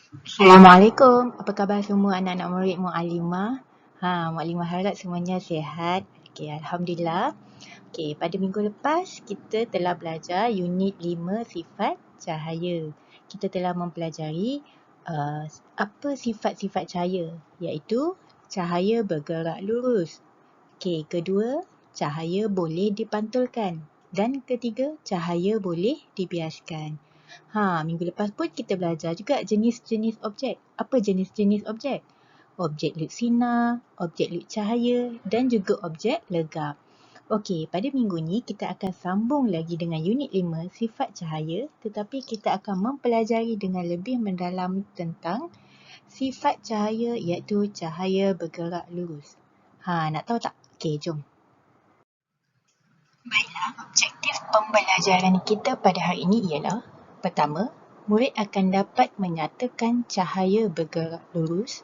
Assalamualaikum. Apa khabar semua anak-anak murid Muallimah? Muallimah harap semuanya sihat. Okey, alhamdulillah. Okey, pada minggu lepas kita telah belajar unit 5 sifat cahaya. Kita telah mempelajari apa sifat-sifat cahaya, iaitu cahaya bergerak lurus. Okey, kedua, cahaya boleh dipantulkan. Dan ketiga, cahaya boleh dibiaskan. Minggu lepas pun kita belajar juga jenis-jenis objek. Apa jenis-jenis objek? Objek luk sinar, objek luk cahaya dan juga objek legap. Okey, pada minggu ni kita akan sambung lagi dengan unit 5 sifat cahaya, tetapi kita akan mempelajari dengan lebih mendalam tentang sifat cahaya iaitu cahaya bergerak lurus. Nak tahu tak? Okey, jom. Baiklah, objektif pembelajaran kita pada hari ini ialah pertama, murid akan dapat menyatakan cahaya bergerak lurus.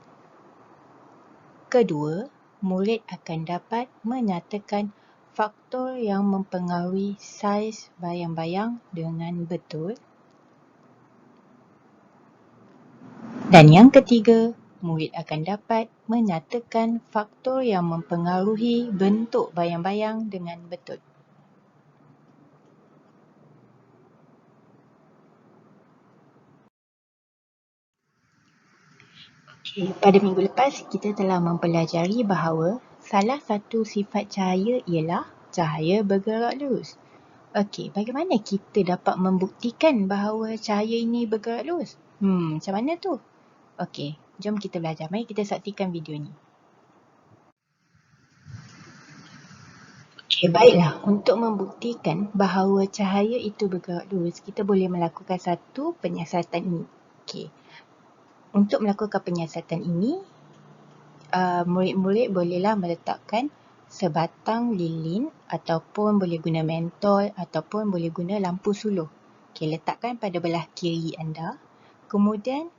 Kedua, murid akan dapat menyatakan faktor yang mempengaruhi saiz bayang-bayang dengan betul. Dan yang ketiga, murid akan dapat menyatakan faktor yang mempengaruhi bentuk bayang-bayang dengan betul. Okay, pada minggu lepas kita telah mempelajari bahawa salah satu sifat cahaya ialah cahaya bergerak lurus. Okey, bagaimana kita dapat membuktikan bahawa cahaya ini bergerak lurus? Macam mana tu? Okey, jom kita belajar. Mari kita saksikan video ni. Okey, baiklah. Untuk membuktikan bahawa cahaya itu bergerak lurus, kita boleh melakukan satu penyiasatan ini. Okey. Untuk melakukan penyiasatan ini, murid-murid bolehlah meletakkan sebatang lilin ataupun boleh guna mentol ataupun boleh guna lampu suluh. Okey, letakkan pada belah kiri anda. Kemudian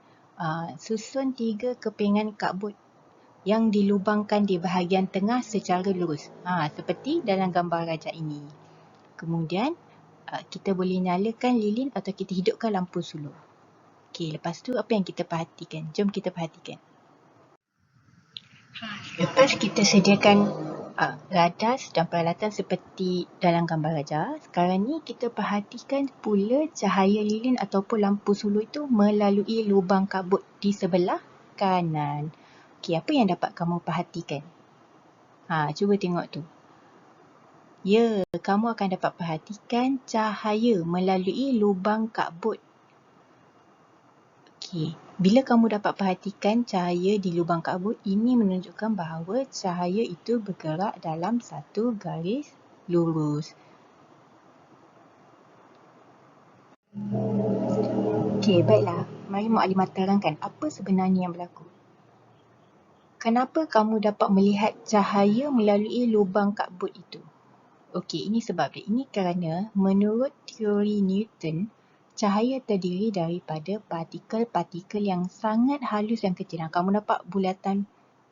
susun 3 kepingan kadbut yang dilubangkan di bahagian tengah secara lurus. Seperti dalam gambar rajak ini. Kemudian kita boleh nyalakan lilin atau kita hidupkan lampu suluh. Okey, lepas tu apa yang kita perhatikan? Jom kita perhatikan. Lepas kita sediakan radas dan peralatan seperti dalam gambar rajah, sekarang ni kita perhatikan pula cahaya lilin ataupun lampu suluh itu melalui lubang kabut di sebelah kanan. Okey, apa yang dapat kamu perhatikan? Cuba tengok tu. Ya, kamu akan dapat perhatikan cahaya melalui lubang kabut. Okey, bila kamu dapat perhatikan cahaya di lubang kabut, ini menunjukkan bahawa cahaya itu bergerak dalam satu garis lurus. Okey, baiklah. Mari Mukadimah terangkan apa sebenarnya yang berlaku. Kenapa kamu dapat melihat cahaya melalui lubang kabut itu? Okey, ini sebab dia. Ini kerana menurut teori Newton, cahaya terdiri daripada partikel-partikel yang sangat halus dan kecil. Kamu nampak bulatan,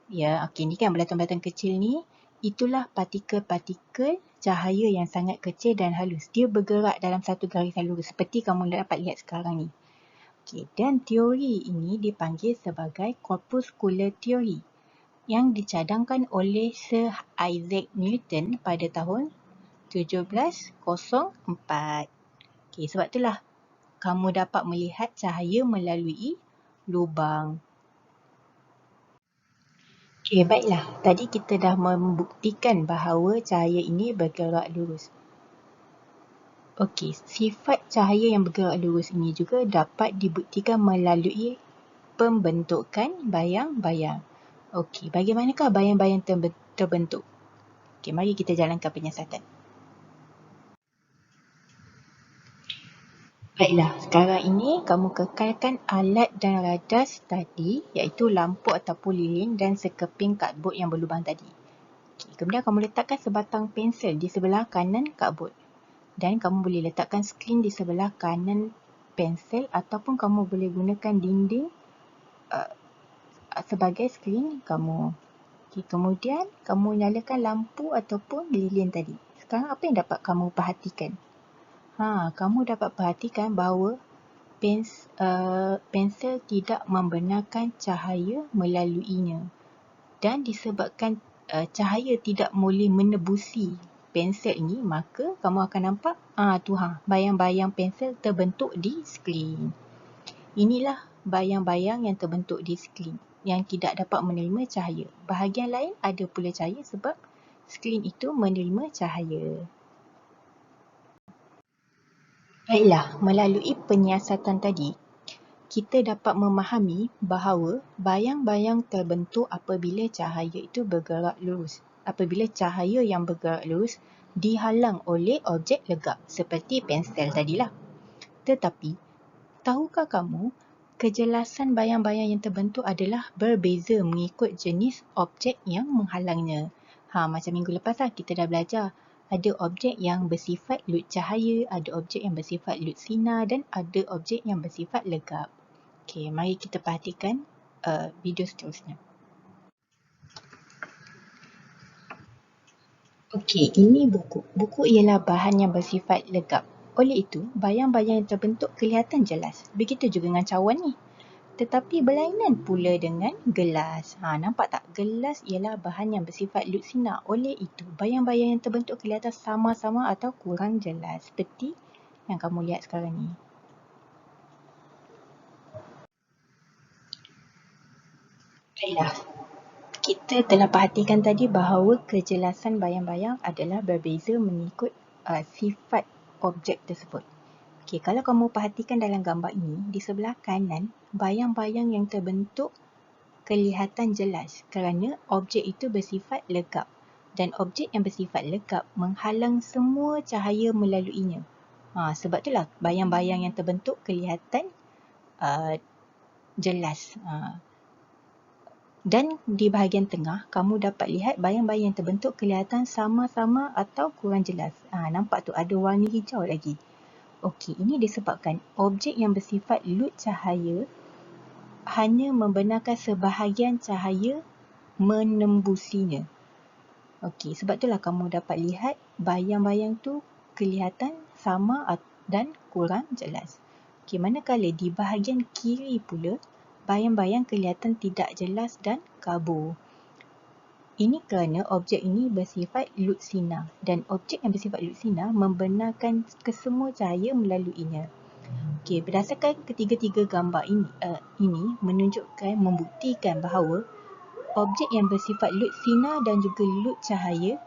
ni kan bulatan-bulatan kecil ni, itulah partikel-partikel cahaya yang sangat kecil dan halus. Dia bergerak dalam satu garis yang lurus seperti kamu dapat lihat sekarang ni. Okey, dan teori ini dipanggil sebagai corpuscular theory yang dicadangkan oleh Sir Isaac Newton pada tahun 1704. Okey, sebab itulah kamu dapat melihat cahaya melalui lubang. Okey, baiklah. Tadi kita dah membuktikan bahawa cahaya ini bergerak lurus. Okey, sifat cahaya yang bergerak lurus ini juga dapat dibuktikan melalui pembentukan bayang-bayang. Okey, bagaimanakah bayang-bayang terbentuk? Okey, mari kita jalankan penyiasatan. Baiklah, sekarang ini kamu kekalkan alat dan radas tadi, iaitu lampu ataupun lilin dan sekeping kadbut yang berlubang tadi. Okay, kemudian kamu letakkan sebatang pensel di sebelah kanan kadbut. Dan kamu boleh letakkan skrin di sebelah kanan pensel ataupun kamu boleh gunakan dinding sebagai skrin kamu. Okay, kemudian kamu nyalakan lampu ataupun lilin tadi. Sekarang apa yang dapat kamu perhatikan? Kamu dapat perhatikan bahawa pensel tidak membenarkan cahaya melaluinya. Dan disebabkan cahaya tidak boleh menebusi pensel ini, maka kamu akan nampak bayang-bayang pensel terbentuk di skrin. Inilah bayang-bayang yang terbentuk di skrin yang tidak dapat menerima cahaya. Bahagian lain ada pula cahaya sebab skrin itu menerima cahaya. Baiklah, melalui penyiasatan tadi, kita dapat memahami bahawa bayang-bayang terbentuk apabila cahaya itu bergerak lurus. Apabila cahaya yang bergerak lurus dihalang oleh objek legap seperti pensel tadilah. Tetapi, tahukah kamu, kejelasan bayang-bayang yang terbentuk adalah berbeza mengikut jenis objek yang menghalangnya. Macam minggu lepas kita dah belajar. Ada objek yang bersifat lut cahaya, ada objek yang bersifat lut sinar dan ada objek yang bersifat legap. Okey, mari kita perhatikan video seterusnya. Okey, ini buku. Buku ialah bahan yang bersifat legap. Oleh itu, bayang-bayang yang terbentuk kelihatan jelas. Begitu juga dengan cawan ni. Tetapi berlainan pula dengan gelas. Nampak tak? Gelas ialah bahan yang bersifat lut sinar. Oleh itu, bayang-bayang yang terbentuk kelihatan sama-sama atau kurang jelas. Seperti yang kamu lihat sekarang ni. Baiklah. Kita telah perhatikan tadi bahawa kejelasan bayang-bayang adalah berbeza mengikut sifat objek tersebut. Okey, kalau kamu perhatikan dalam gambar ini, di sebelah kanan, bayang-bayang yang terbentuk kelihatan jelas kerana objek itu bersifat legap dan objek yang bersifat legap menghalang semua cahaya melaluinya. Sebab itulah bayang-bayang yang terbentuk kelihatan jelas. Dan di bahagian tengah, kamu dapat lihat bayang-bayang yang terbentuk kelihatan sama-sama atau kurang jelas. Nampak tu ada warna hijau lagi. Okey, ini disebabkan objek yang bersifat lut cahaya hanya membenarkan sebahagian cahaya menembusinya. Okey, sebab itulah kamu dapat lihat bayang-bayang tu kelihatan sama dan kurang jelas. Okey, manakala di bahagian kiri pula, bayang-bayang kelihatan tidak jelas dan kabur. Ini kerana objek ini bersifat lut sinar dan objek yang bersifat lut sinar membenarkan kesemua cahaya melaluinya. Okey, berdasarkan ketiga-tiga gambar ini membuktikan bahawa objek yang bersifat lut sinar dan juga lut cahaya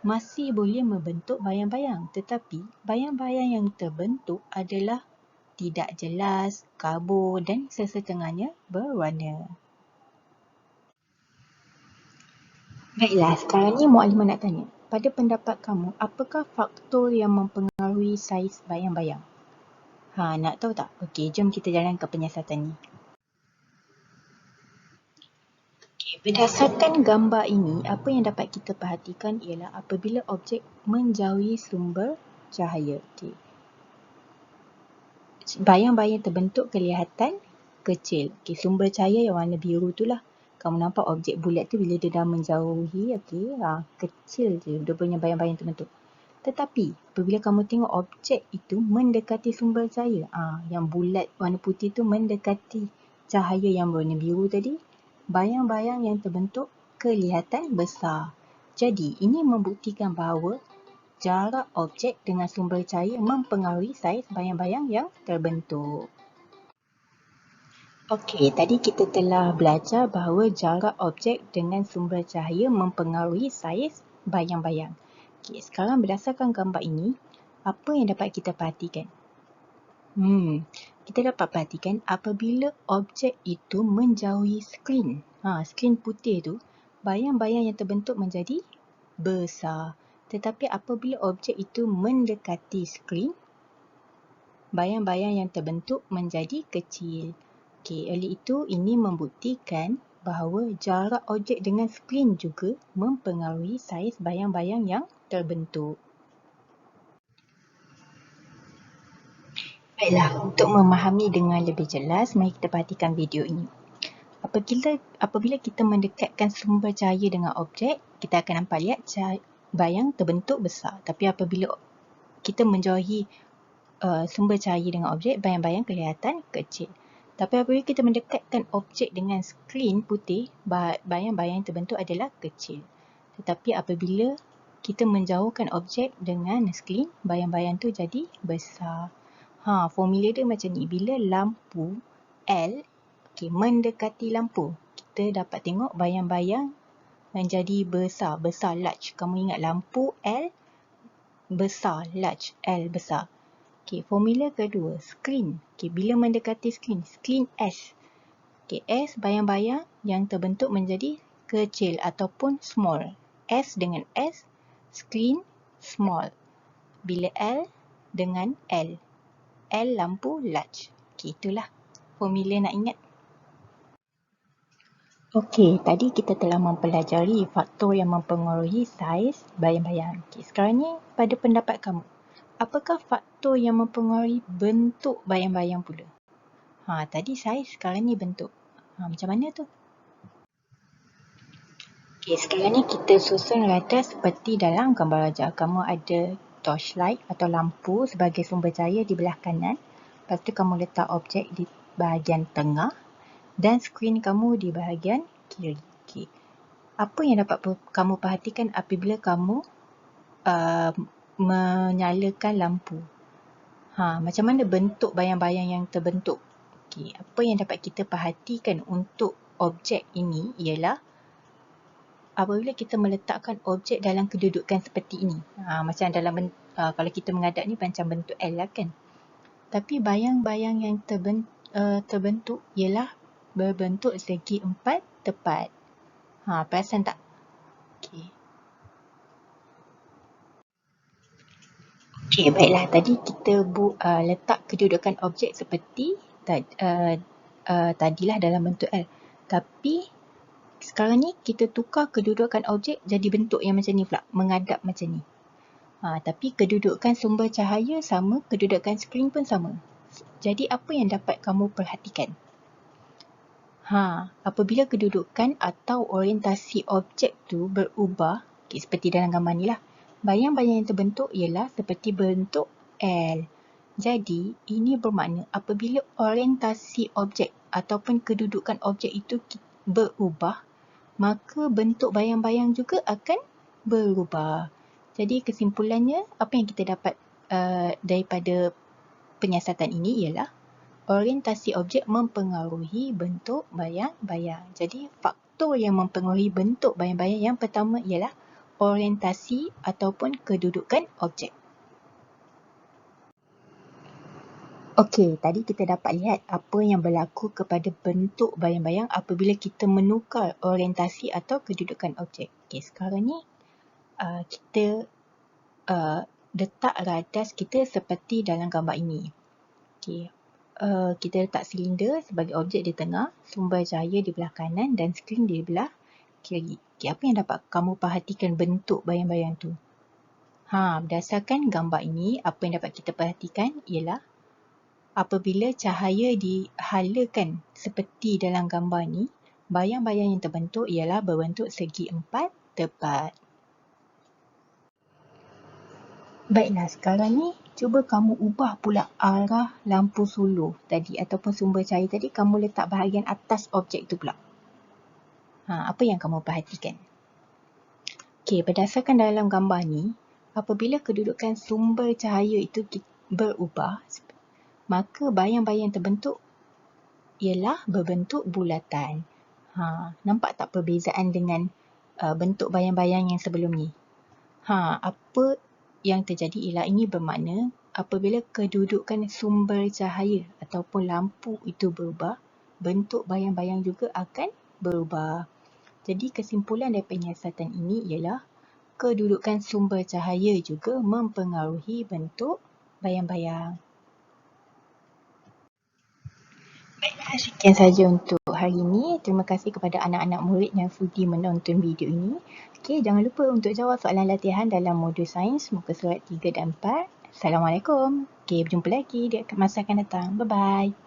masih boleh membentuk bayang-bayang, tetapi bayang-bayang yang terbentuk adalah tidak jelas, kabur dan sesetengahnya berwarna. Baiklah, sekarang ni Muallimah nak tanya. Pada pendapat kamu, apakah faktor yang mempengaruhi saiz bayang-bayang? Nak tahu tak? Okey, jom kita jalan ke penyiasatan ni. Okay, berdasarkan gambar ini, apa yang dapat kita perhatikan ialah apabila objek menjauhi sumber cahaya. Okay. Bayang-bayang terbentuk kelihatan kecil. Okay, sumber cahaya yang warna biru itulah. Kamu nampak objek bulat tu bila dia dah menjauhi, kecil je dia punya bayang-bayang terbentuk. Tetapi apabila kamu tengok objek itu mendekati sumber cahaya, yang bulat warna putih tu mendekati cahaya yang warna biru tadi, bayang-bayang yang terbentuk kelihatan besar. Jadi ini membuktikan bahawa jarak objek dengan sumber cahaya mempengaruhi saiz bayang-bayang yang terbentuk. Okey, tadi kita telah belajar bahawa jarak objek dengan sumber cahaya mempengaruhi saiz bayang-bayang. Okey, sekarang berdasarkan gambar ini, apa yang dapat kita perhatikan? Kita dapat perhatikan apabila objek itu menjauhi skrin. Skrin putih tu, bayang-bayang yang terbentuk menjadi besar. Tetapi apabila objek itu mendekati skrin, bayang-bayang yang terbentuk menjadi kecil. Okey, oleh itu ini membuktikan bahawa jarak objek dengan skrin juga mempengaruhi saiz bayang-bayang yang terbentuk. Baiklah, untuk memahami dengan lebih jelas, mari kita perhatikan video ini. Apabila kita mendekatkan sumber cahaya dengan objek, kita akan nampak lihat bayang terbentuk besar. Tapi apabila kita menjauhi sumber cahaya dengan objek, bayang-bayang kelihatan kecil. Tapi apabila kita mendekatkan objek dengan skrin putih, bayang-bayang yang terbentuk adalah kecil. Tetapi apabila kita menjauhkan objek dengan skrin, bayang-bayang tu jadi besar. Formula dia macam ni. Bila lampu L mendekati lampu, kita dapat tengok bayang-bayang menjadi besar, large. Kamu ingat lampu L besar, large, L besar. Formula kedua, skrin. Bila mendekati skrin S. S, bayang-bayang yang terbentuk menjadi kecil ataupun small. S dengan S, skrin small. Bila L dengan L lampu large. Itulah formula nak ingat. Tadi kita telah mempelajari faktor yang mempengaruhi saiz bayang-bayang. Sekarang ni pada pendapat kamu, apakah faktor yang mempengaruhi bentuk bayang-bayang pula? Tadi saiz, sekarang ni bentuk. Macam mana tu? Sekarang ni kita susun rada seperti dalam gambar rajah. Kamu ada torchlight atau lampu sebagai sumber cahaya di belah kanan. Lepas tu kamu letak objek di bahagian tengah dan skrin kamu di bahagian kiri. Apa yang dapat kamu perhatikan apabila kamu menyalakan lampu? Macam mana bentuk bayang-bayang yang terbentuk? Apa yang dapat kita perhatikan untuk objek ini ialah apabila kita meletakkan objek dalam kedudukan seperti ini. Macam dalam kalau kita menghadap ni macam bentuk L lah kan. Tapi bayang-bayang yang terbentuk ialah berbentuk segi empat tepat. Perasan tak? Baiklah. Tadi kita letak kedudukan objek seperti tadilah dalam bentuk L. Tapi sekarang ni kita tukar kedudukan objek jadi bentuk yang macam ni pula, menghadap macam ni. Tapi kedudukan sumber cahaya sama, kedudukan skrin pun sama. Jadi apa yang dapat kamu perhatikan? Apabila kedudukan atau orientasi objek tu berubah, seperti dalam gambar ni lah, bayang-bayang yang terbentuk ialah seperti bentuk L. Jadi ini bermakna apabila orientasi objek ataupun kedudukan objek itu berubah, maka bentuk bayang-bayang juga akan berubah. Jadi kesimpulannya, apa yang kita dapat daripada penyiasatan ini ialah orientasi objek mempengaruhi bentuk bayang-bayang. Jadi faktor yang mempengaruhi bentuk bayang-bayang yang pertama ialah orientasi ataupun kedudukan objek. Tadi kita dapat lihat apa yang berlaku kepada bentuk bayang-bayang apabila kita menukar orientasi atau kedudukan objek. Sekarang ni kita letak radas kita seperti dalam gambar ini. Kita letak silinder sebagai objek di tengah, sumber cahaya di belah kanan dan skrin di belah kiri. Apa yang dapat kamu perhatikan bentuk bayang-bayang tu? Berdasarkan gambar ini, apa yang dapat kita perhatikan ialah apabila cahaya dihalakan seperti dalam gambar ni, bayang-bayang yang terbentuk ialah berbentuk segi empat tepat. Baiklah, sekarang ni cuba kamu ubah pula arah lampu suluh tadi ataupun sumber cahaya tadi, kamu letak bahagian atas objek tu pula. Apa yang kamu perhatikan? Berdasarkan dalam gambar ni, apabila kedudukan sumber cahaya itu berubah, maka bayang-bayang terbentuk ialah berbentuk bulatan. Nampak tak perbezaan dengan bentuk bayang-bayang yang sebelum ni? Apa yang terjadi ialah ini bermakna apabila kedudukan sumber cahaya ataupun lampu itu berubah, bentuk bayang-bayang juga akan berubah. Jadi kesimpulan dari penyiasatan ini ialah kedudukan sumber cahaya juga mempengaruhi bentuk bayang-bayang. Baiklah, sekian sahaja untuk hari ini. Terima kasih kepada anak-anak murid yang sudi menonton video ini. Jangan lupa untuk jawab soalan latihan dalam modul sains muka surat 3 dan 4. Assalamualaikum. Berjumpa lagi di masa akan datang. Bye-bye.